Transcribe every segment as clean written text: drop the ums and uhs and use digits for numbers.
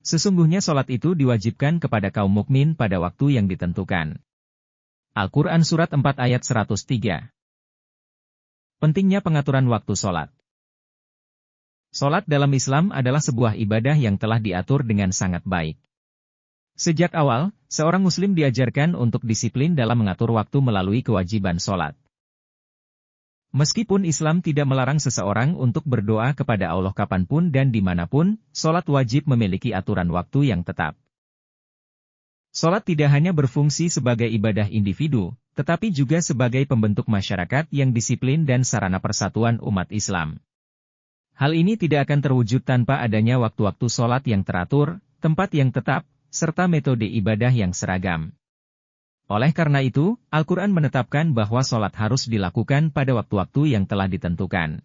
Sesungguhnya sholat itu diwajibkan kepada kaum mukmin pada waktu yang ditentukan. Al-Quran Surat 4 ayat 103. Pentingnya pengaturan waktu sholat. Sholat dalam Islam adalah sebuah ibadah yang telah diatur dengan sangat baik. Sejak awal, seorang muslim diajarkan untuk disiplin dalam mengatur waktu melalui kewajiban sholat. Meskipun Islam tidak melarang seseorang untuk berdoa kepada Allah kapanpun dan dimanapun, sholat wajib memiliki aturan waktu yang tetap. Sholat tidak hanya berfungsi sebagai ibadah individu, tetapi juga sebagai pembentuk masyarakat yang disiplin dan sarana persatuan umat Islam. Hal ini tidak akan terwujud tanpa adanya waktu-waktu sholat yang teratur, tempat yang tetap, serta metode ibadah yang seragam. Oleh karena itu, Al-Quran menetapkan bahwa sholat harus dilakukan pada waktu-waktu yang telah ditentukan.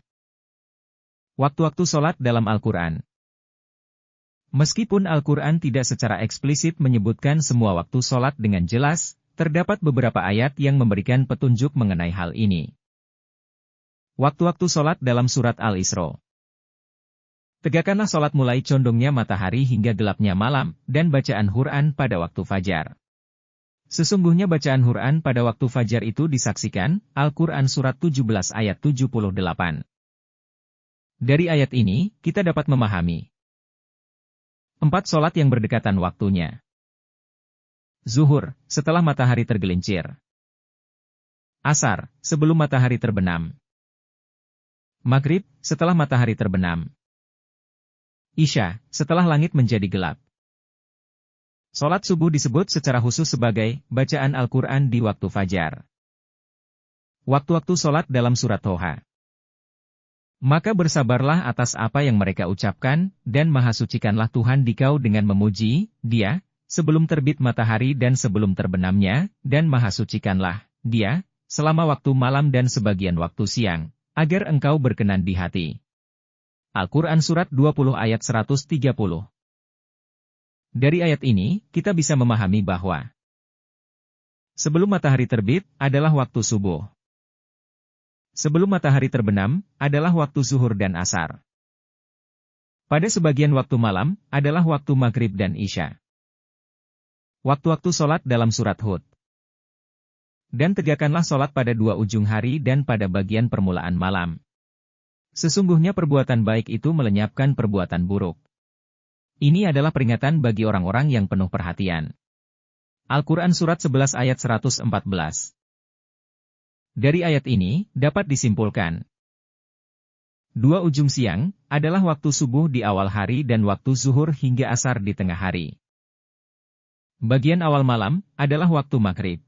Waktu-waktu sholat dalam Al-Quran. Meskipun Al-Quran tidak secara eksplisit menyebutkan semua waktu sholat dengan jelas, terdapat beberapa ayat yang memberikan petunjuk mengenai hal ini. Waktu-waktu sholat dalam surat Al-Isra. Tegakkanlah sholat mulai condongnya matahari hingga gelapnya malam, dan bacaan Quran pada waktu fajar. Sesungguhnya bacaan Quran pada waktu fajar itu disaksikan, Al-Quran Surat 17 ayat 78. Dari ayat ini, kita dapat memahami 4 sholat yang berdekatan waktunya. Zuhur, setelah matahari tergelincir. Asar, sebelum matahari terbenam. Maghrib, setelah matahari terbenam. Isya, setelah langit menjadi gelap. Sholat subuh disebut secara khusus sebagai bacaan Al-Quran di waktu fajar. Waktu-waktu sholat dalam surat Toha. Maka bersabarlah atas apa yang mereka ucapkan, dan maha sucikanlah Tuhan dikau dengan memuji, Dia, sebelum terbit matahari dan sebelum terbenamnya, dan maha sucikanlah Dia, selama waktu malam dan sebagian waktu siang, agar engkau berkenan di hati. Al-Quran Surat 20 ayat 130. Dari ayat ini, kita bisa memahami bahwa sebelum matahari terbit adalah waktu subuh. Sebelum matahari terbenam adalah waktu zuhur dan asar. Pada sebagian waktu malam adalah waktu maghrib dan isya. Waktu-waktu sholat dalam surat Hud. Dan tegakkanlah sholat pada 2 ujung hari dan pada bagian permulaan malam. Sesungguhnya perbuatan baik itu melenyapkan perbuatan buruk. Ini adalah peringatan bagi orang-orang yang penuh perhatian. Al-Quran Surat 11 ayat 114. Dari ayat ini, dapat disimpulkan. 2 ujung siang, adalah waktu subuh di awal hari dan waktu zuhur hingga asar di tengah hari. Bagian awal malam, adalah waktu maghrib.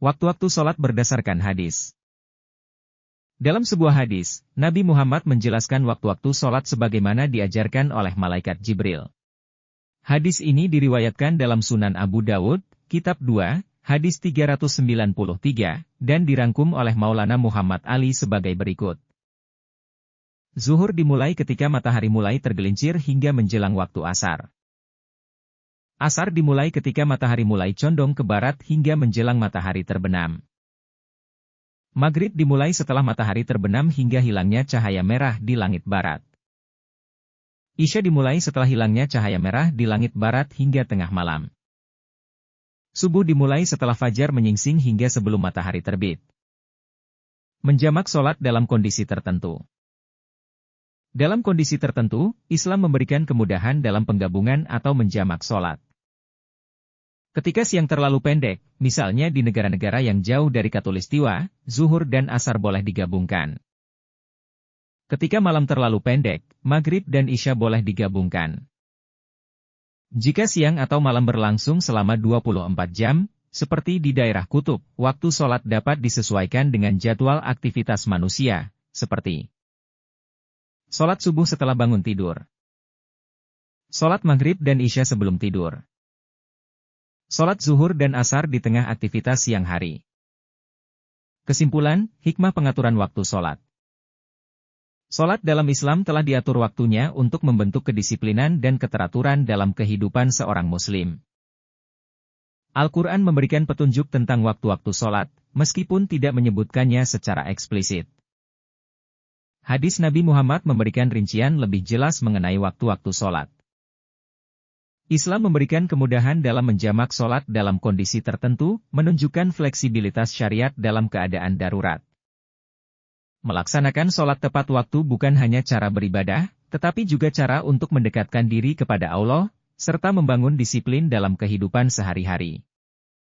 Waktu-waktu sholat berdasarkan hadis. Dalam sebuah hadis, Nabi Muhammad menjelaskan waktu-waktu sholat sebagaimana diajarkan oleh malaikat Jibril. Hadis ini diriwayatkan dalam Sunan Abu Dawud, Kitab 2, hadis 393, dan dirangkum oleh Maulana Muhammad Ali sebagai berikut. Zuhur dimulai ketika matahari mulai tergelincir hingga menjelang waktu asar. Asar dimulai ketika matahari mulai condong ke barat hingga menjelang matahari terbenam. Maghrib dimulai setelah matahari terbenam hingga hilangnya cahaya merah di langit barat. Isya dimulai setelah hilangnya cahaya merah di langit barat hingga tengah malam. Subuh dimulai setelah fajar menyingsing hingga sebelum matahari terbit. Menjamak sholat dalam kondisi tertentu. Dalam kondisi tertentu, Islam memberikan kemudahan dalam penggabungan atau menjamak sholat. Ketika siang terlalu pendek, misalnya di negara-negara yang jauh dari Khatulistiwa, zuhur dan asar boleh digabungkan. Ketika malam terlalu pendek, maghrib dan isya boleh digabungkan. Jika siang atau malam berlangsung selama 24 jam, seperti di daerah kutub, waktu sholat dapat disesuaikan dengan jadwal aktivitas manusia, seperti sholat subuh setelah bangun tidur, sholat maghrib dan isya sebelum tidur, sholat zuhur dan asar di tengah aktivitas siang hari. Kesimpulan, hikmah pengaturan waktu sholat. Sholat dalam Islam telah diatur waktunya untuk membentuk kedisiplinan dan keteraturan dalam kehidupan seorang muslim. Al-Quran memberikan petunjuk tentang waktu-waktu sholat, meskipun tidak menyebutkannya secara eksplisit. Hadis Nabi Muhammad memberikan rincian lebih jelas mengenai waktu-waktu sholat. Islam memberikan kemudahan dalam menjamak sholat dalam kondisi tertentu, menunjukkan fleksibilitas syariat dalam keadaan darurat. Melaksanakan sholat tepat waktu bukan hanya cara beribadah, tetapi juga cara untuk mendekatkan diri kepada Allah, serta membangun disiplin dalam kehidupan sehari-hari.